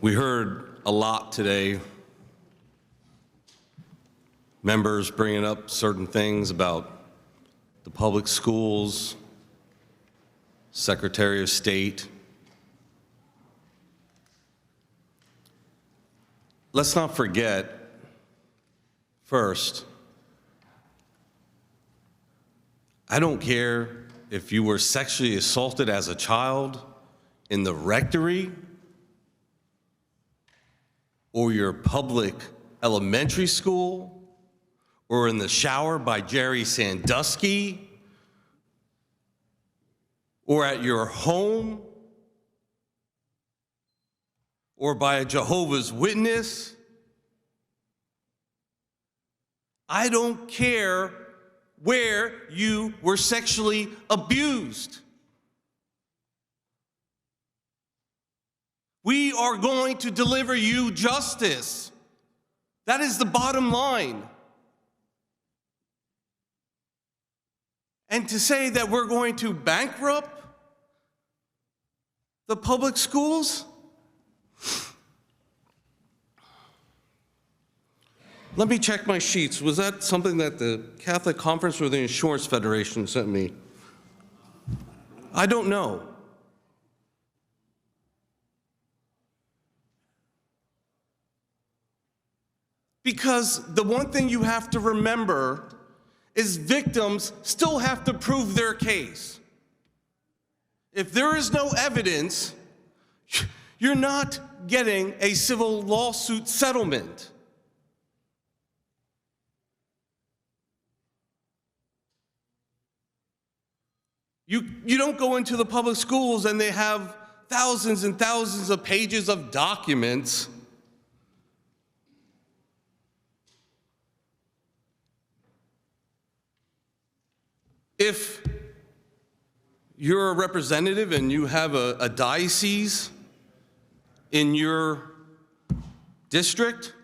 We heard a lot today, members bringing up certain things about the public schools, Secretary of State. Let's not forget, first, I don't care if you were sexually assaulted as a child in the rectory or your public elementary school or in the shower by Jerry Sandusky or at your home or by a Jehovah's Witness. I don't care where you were sexually abused. We are going to deliver you justice. That is the bottom line. And to say that we're going to bankrupt the public schools? Let me check my sheets. Was that something that the Catholic Conference or the Insurance Federation sent me? I don't know. Because the one thing you have to remember is victims still have to prove their case. If there is no evidence, you're not getting a civil lawsuit settlement. You don't go into the public schools and they have thousands and thousands of pages of documents. If you're a representative and you have a diocese in your district,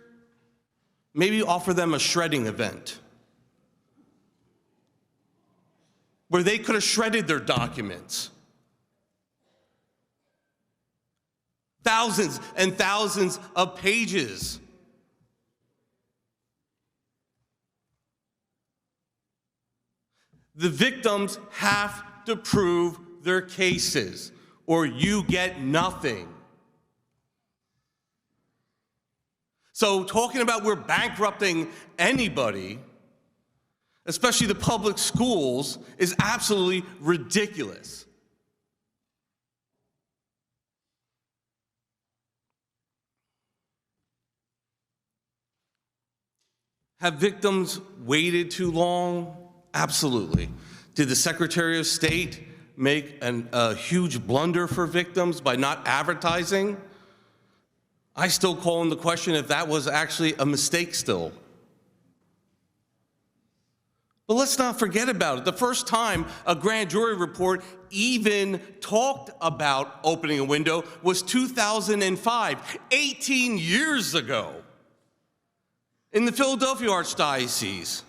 maybe offer them a shredding event where they could have shredded their documents. Thousands and thousands of pages. The victims have to prove their cases, or you get nothing. So talking about we're bankrupting anybody, especially the public schools, is absolutely ridiculous. Have victims waited too long? Absolutely. Did the Secretary of State make a huge blunder for victims by not advertising? I still call into question if that was actually a mistake still. But let's not forget about it. The first time a grand jury report even talked about opening a window was 2005, 18 years ago, in the Philadelphia Archdiocese.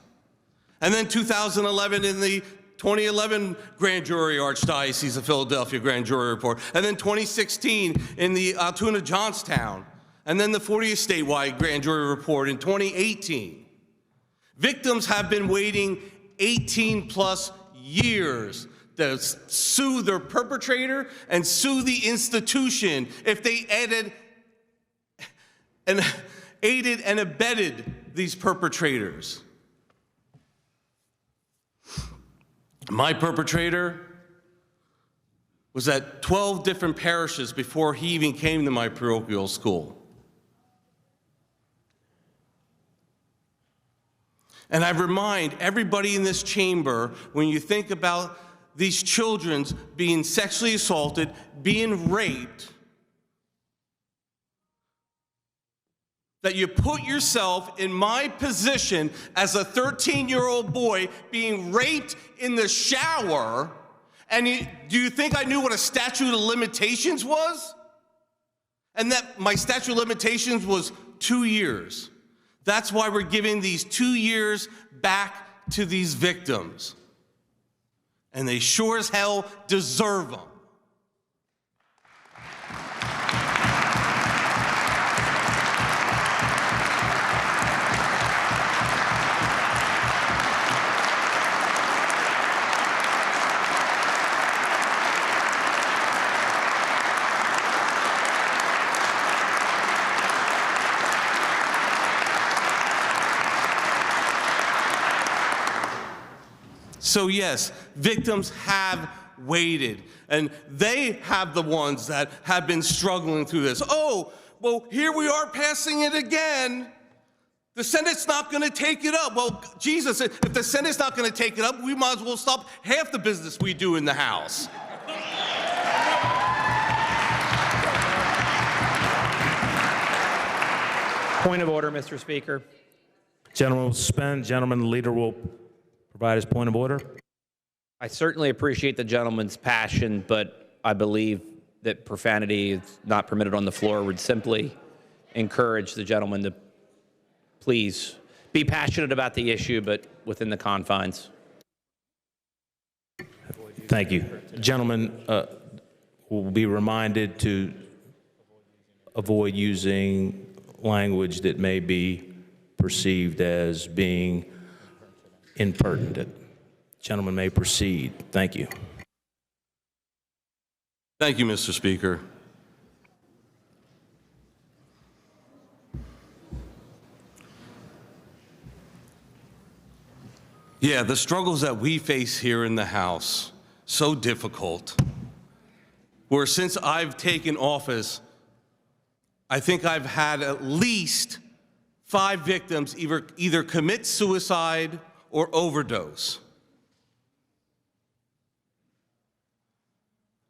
And then 2011 in the 2011 Grand Jury Archdiocese of Philadelphia Grand Jury Report. And then 2016 in the Altoona Johnstown. And then the 40th statewide Grand Jury Report in 2018. Victims have been waiting 18 plus years to sue their perpetrator and sue the institution if they aided and abetted these perpetrators. My perpetrator was at 12 different parishes before he even came to my parochial school. And I remind everybody in this chamber, when you think about these children being sexually assaulted, being raped, that you put yourself in my position as a 13-year-old boy being raped in the shower, and do you think I knew what a statute of limitations was? And that my statute of limitations was 2 years. That's why we're giving these 2 years back to these victims. And they sure as hell deserve them. So yes, victims have waited, and they have the ones that have been struggling through this. Oh, well, here we are passing it again. The Senate's not going to take it up. Well, Jesus, if the Senate's not going to take it up, we might as well stop half the business we do in the House. Point of order, Mr. Speaker. Gentleman will suspend. Gentleman leader will provide his point of order. I certainly appreciate the gentleman's passion, but I believe that profanity is not permitted on the floor. Would simply encourage the gentleman to please be passionate about the issue, but within the confines. Thank you. Gentlemen will be reminded to avoid using language that may be perceived as being impertinent. Gentleman may proceed. Thank you. Thank you, Mr. Speaker. Yeah, the struggles that we face here in the House, so difficult. Where since I've taken office, I think I've had at least 5 victims either commit suicide or overdose.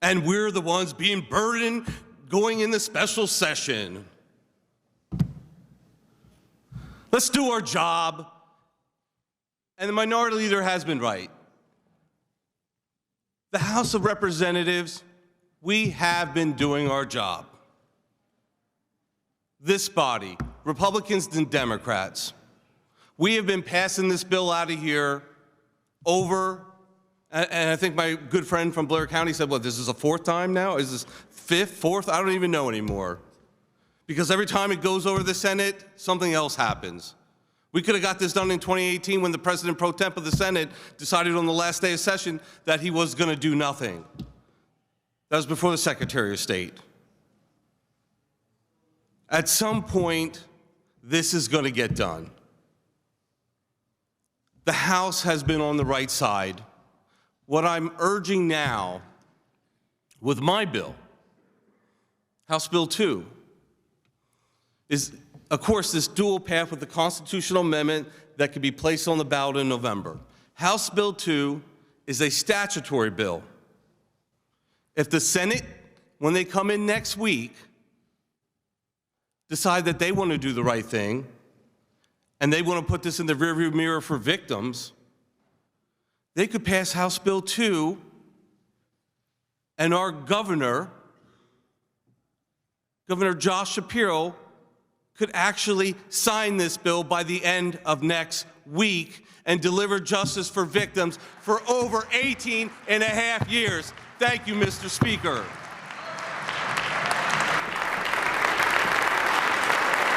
And we're the ones being burdened going into special session. Let's do our job. And the minority leader has been right. The House of Representatives, we have been doing our job. This body, Republicans and Democrats, we have been passing this bill out of here over, and I think my good friend from Blair County said, what, this is the 4th time now? Is this 5th, 4th? I don't even know anymore. Because every time it goes over the Senate, something else happens. We could have got this done in 2018 when the President pro temp of the Senate decided on the last day of session that he was going to do nothing. That was before the Secretary of State. At some point, this is going to get done. The House has been on the right side. What I'm urging now with my bill, House Bill 2, is, of course, this dual path with the constitutional amendment that could be placed on the ballot in November. House Bill 2 is a statutory bill. If the Senate, when they come in next week, decide that they want to do the right thing and they want to put this in the rearview mirror for victims, they could pass House Bill 2 and our Governor Josh Shapiro, could actually sign this bill by the end of next week and deliver justice for victims for over 18 and a half years. Thank you, Mr. Speaker.